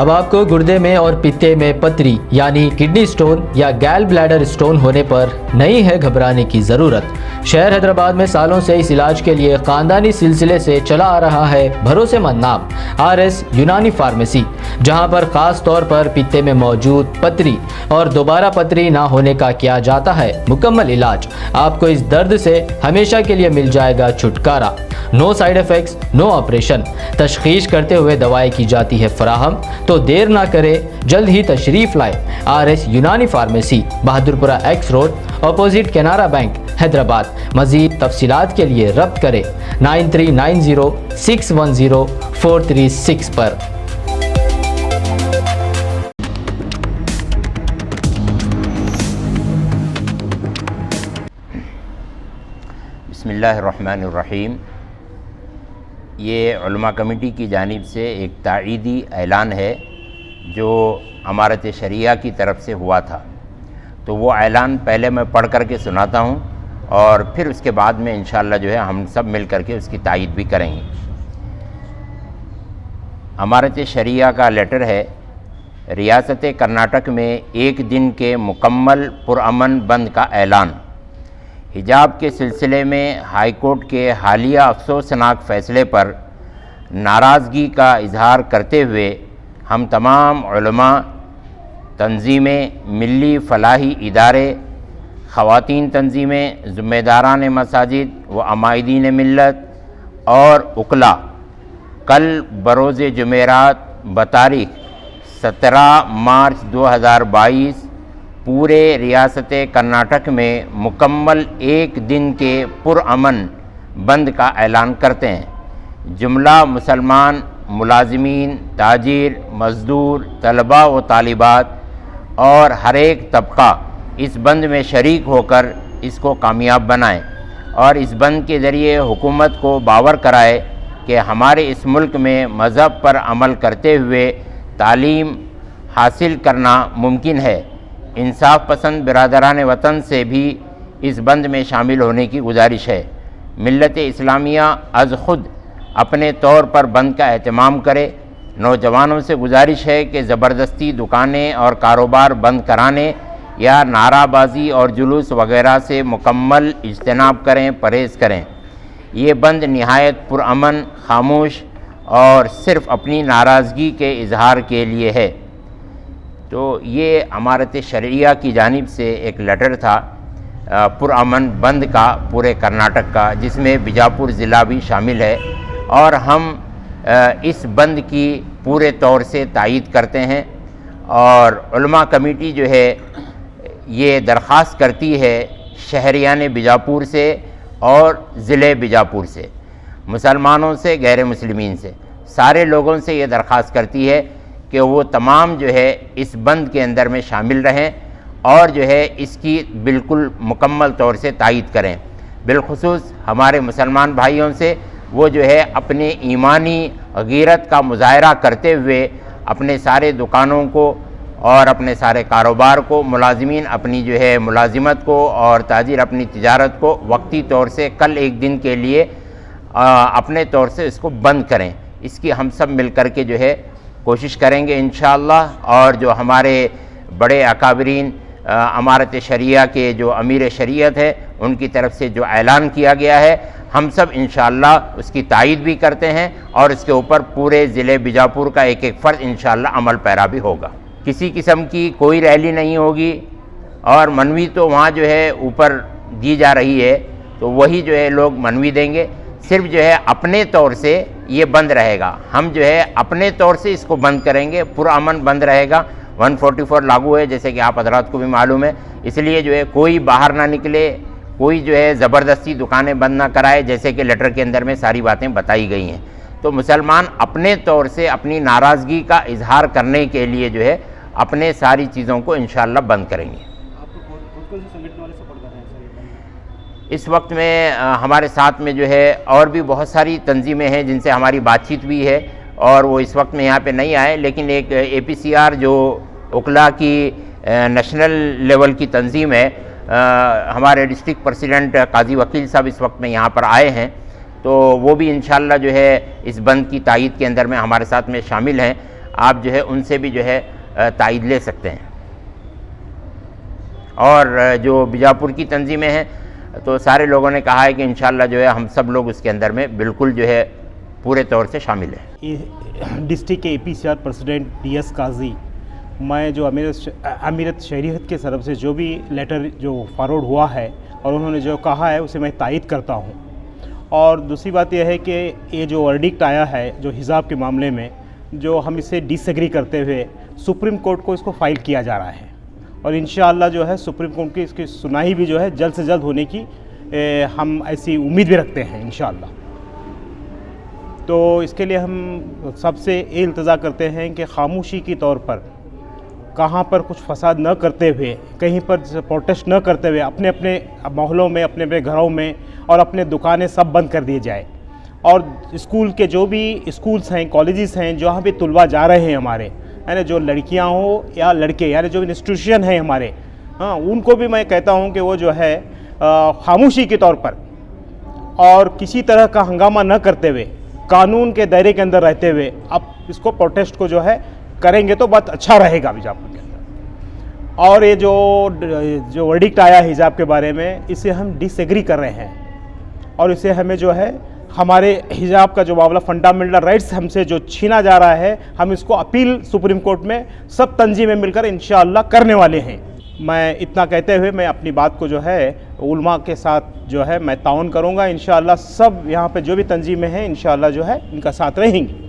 اب آپ کو گردے میں اور پتے میں پتری یعنی کڈنی سٹون یا گال بلیڈر سٹون ہونے پر نہیں ہے گھبرانے کی ضرورت۔ شہر حیدرآباد میں سالوں سے اس علاج کے لیے خاندانی سلسلے سے چلا آ رہا ہے بھروسے مند نام RS یونانی فارمیسی، جہاں پر خاص طور پر پتے میں موجود پتری اور دوبارہ پتری نہ ہونے کا کیا جاتا ہے مکمل علاج۔ آپ کو اس درد سے ہمیشہ کے لیے مل جائے گا چھٹکارا، نو سائیڈ ایفیکٹس، نو آپریشن، تشخیص کرتے ہوئے دوائی کی جاتی ہے فراہم۔ تو دیر نہ کرے، جلد ہی تشریف لائے RS Unani pharmacy, Bahadurpura X road, opposite Canara bank, Hyderabad. مزید تفصیلات کے لیے ربط کریں 9390610436 پر۔ بسم اللہ الرحمن الرحیم۔ یہ علماء کمیٹی کی جانب سے ایک تائیدی اعلان ہے جو امارت شریعہ کی طرف سے ہوا تھا، تو وہ اعلان پہلے میں پڑھ کر کے سناتا ہوں اور پھر اس کے بعد میں انشاءاللہ جو ہے ہم سب مل کر کے اس کی تائید بھی کریں گے۔ امارت شریعہ کا لیٹر ہے: ریاست کرناٹک میں ایک دن کے مکمل پرامن بند کا اعلان۔ حجاب کے سلسلے میں ہائی کورٹ کے حالیہ افسوسناک فیصلے پر ناراضگی کا اظہار کرتے ہوئے ہم تمام علماء، تنظیمیں، ملی فلاحی ادارے، خواتین تنظیمیں، ذمہ داران مساجد و عمائدین ملت اور وکلاء کل بروز جمعرات بتاریخ 17 مارچ 2022 پورے ریاست کرناٹک میں مکمل ایک دن کے پرامن بند کا اعلان کرتے ہیں۔ جملہ مسلمان ملازمین، تاجر، مزدور، طلباء و طالبات اور ہر ایک طبقہ اس بند میں شریک ہو کر اس کو کامیاب بنائیں اور اس بند کے ذریعے حکومت کو باور کرائے کہ ہمارے اس ملک میں مذہب پر عمل کرتے ہوئے تعلیم حاصل کرنا ممکن ہے۔ انصاف پسند برادران وطن سے بھی اس بند میں شامل ہونے کی گزارش ہے۔ ملت اسلامیہ از خود اپنے طور پر بند کا اہتمام کرے۔ نوجوانوں سے گزارش ہے کہ زبردستی دکانیں اور کاروبار بند کرانے یا نعرہ بازی اور جلوس وغیرہ سے مکمل اجتناب کریں، پرہیز کریں۔ یہ بند نہایت پرامن، خاموش اور صرف اپنی ناراضگی کے اظہار کے لیے ہے۔ تو یہ امارت شرعیہ کی جانب سے ایک لیٹر تھا پرامن بند کا پورے کرناٹک کا، جس میں بیجاپور ضلع بھی شامل ہے، اور ہم اس بند کی پورے طور سے تائید کرتے ہیں۔ اور علماء کمیٹی جو ہے یہ درخواست کرتی ہے شہریان بیجاپور سے اور ضلع بیجاپور سے، مسلمانوں سے، غیر مسلمین سے، سارے لوگوں سے یہ درخواست کرتی ہے کہ وہ تمام جو ہے اس بند کے اندر میں شامل رہیں اور جو ہے اس کی بالکل مکمل طور سے تائید کریں۔ بالخصوص ہمارے مسلمان بھائیوں سے وہ جو ہے اپنے ایمانی غیرت کا مظاہرہ کرتے ہوئے اپنے سارے دکانوں کو اور اپنے سارے کاروبار کو، ملازمین اپنی جو ہے ملازمت کو اور تاجر اپنی تجارت کو وقتی طور سے کل ایک دن کے لیے اپنے طور سے اس کو بند کریں۔ اس کی ہم سب مل کر کے جو ہے کوشش کریں گے انشاءاللہ، اور جو ہمارے بڑے اکابرین امارت شریعہ کے جو امیر شریعت ہے ان کی طرف سے جو اعلان کیا گیا ہے، ہم سب انشاءاللہ اس کی تائید بھی کرتے ہیں اور اس کے اوپر پورے ضلع بیجاپور کا ایک ایک فرد انشاءاللہ عمل پیرا بھی ہوگا۔ کسی قسم کی کوئی ریلی نہیں ہوگی، اور منوی تو وہاں جو ہے اوپر دی جا رہی ہے تو وہی جو ہے لوگ منوی دیں گے۔ صرف جو ہے اپنے طور سے یہ بند رہے گا، ہم جو ہے اپنے طور سے اس کو بند کریں گے، پرامن بند رہے گا۔ 144 لاگو ہے جیسے کہ آپ حضرات کو بھی معلوم ہے، اس لیے جو ہے کوئی باہر نہ نکلے، کوئی جو ہے زبردستی دکانیں بند نہ کرائے، جیسے کہ لیٹر کے اندر میں ساری باتیں بتائی گئی ہیں۔ تو مسلمان اپنے طور سے اپنی ناراضگی کا اظہار کرنے کے لیے جو ہے اپنے ساری چیزوں کو انشاءاللہ بند کریں گے۔ اس وقت میں ہمارے ساتھ میں جو ہے اور بھی بہت ساری تنظیمیں ہیں جن سے ہماری بات چیت بھی ہے، اور وہ اس وقت میں یہاں پہ نہیں آئے، لیکن ایک APCR جو وکلاء کی نیشنل لیول کی تنظیم ہے، ہمارے ڈسٹرکٹ پریزیڈنٹ قاضی وکیل صاحب اس وقت میں یہاں پر آئے ہیں، تو وہ بھی انشاءاللہ جو ہے اس بند کی تائید کے اندر میں ہمارے ساتھ میں شامل ہیں، آپ جو ہے ان سے بھی جو ہے تائید لے سکتے ہیں۔ اور جو بیجاپور کی تنظیمیں ہیں تو سارے لوگوں نے کہا ہے کہ انشاءاللہ جو ہے ہم سب لوگ اس کے اندر میں بالکل جو ہے پورے طور سے شامل ہیں۔ ڈسٹرکٹ کے APCR پریزیڈنٹ DS قاضی، میں جو امیرت شہریت کے طرف سے جو بھی لیٹر جو فارورڈ ہوا ہے اور انہوں نے جو کہا ہے اسے میں تائید کرتا ہوں۔ اور دوسری بات یہ ہے کہ یہ جو ورڈکٹ آیا ہے جو حجاب کے معاملے میں، جو ہم اسے ڈس ایگری کرتے ہوئے سپریم کورٹ کو اس کو فائل کیا جا رہا ہے، اور انشاءاللہ جو ہے سپریم کورٹ کی اس کی سنائی بھی جو ہے جلد سے جلد ہونے کی ہم ایسی امید بھی رکھتے ہیں انشاءاللہ۔ تو اس کے لیے ہم سب سے یہ التجا کرتے ہیں کہ خاموشی کی طور پر کہاں پر کچھ فساد نہ کرتے ہوئے، کہیں پر پروٹیسٹ نہ کرتے ہوئے اپنے اپنے محلوں میں، اپنے اپنے گھروں میں اور اپنے دکانیں سب بند کر دیے جائے، اور اسکول کے جو بھی اسکولس ہیں، کالجز ہیں، جہاں بھی طلباء جا رہے ہیں ہمارے، یعنی جو لڑکیاں ہوں یا لڑکے، یعنی جو انسٹیٹیوشن ہیں ہمارے، ان کو بھی میں کہتا ہوں کہ وہ جو ہے خاموشی کے طور پر اور کسی طرح کا ہنگامہ نہ کرتے ہوئے، قانون کے دائرے کے اندر رہتے ہوئے اب اس کو پروٹیسٹ کو جو ہے کریں گے تو بہت اچھا رہے گا بیجاپور کے اندر۔ اور یہ جو ورڈکٹ آیا حجاب کے بارے میں، اسے ہم ڈس ایگری کر رہے ہیں، اور اسے ہمیں جو ہے ہمارے حجاب کا جو معاملہ فنڈامنٹل رائٹس ہم سے جو چھینا جا رہا ہے، ہم اس کو اپیل سپریم کورٹ میں سب تنظیمیں مل کر انشاءاللہ کرنے والے ہیں۔ میں اتنا کہتے ہوئے میں اپنی بات کو جو ہے علماء کے ساتھ جو ہے میں تعاون کروں گا انشاءاللہ۔ سب یہاں پہ جو بھی تنظیمیں ہیں انشاءاللہ جو ہے ان کا ساتھ رہیں گی۔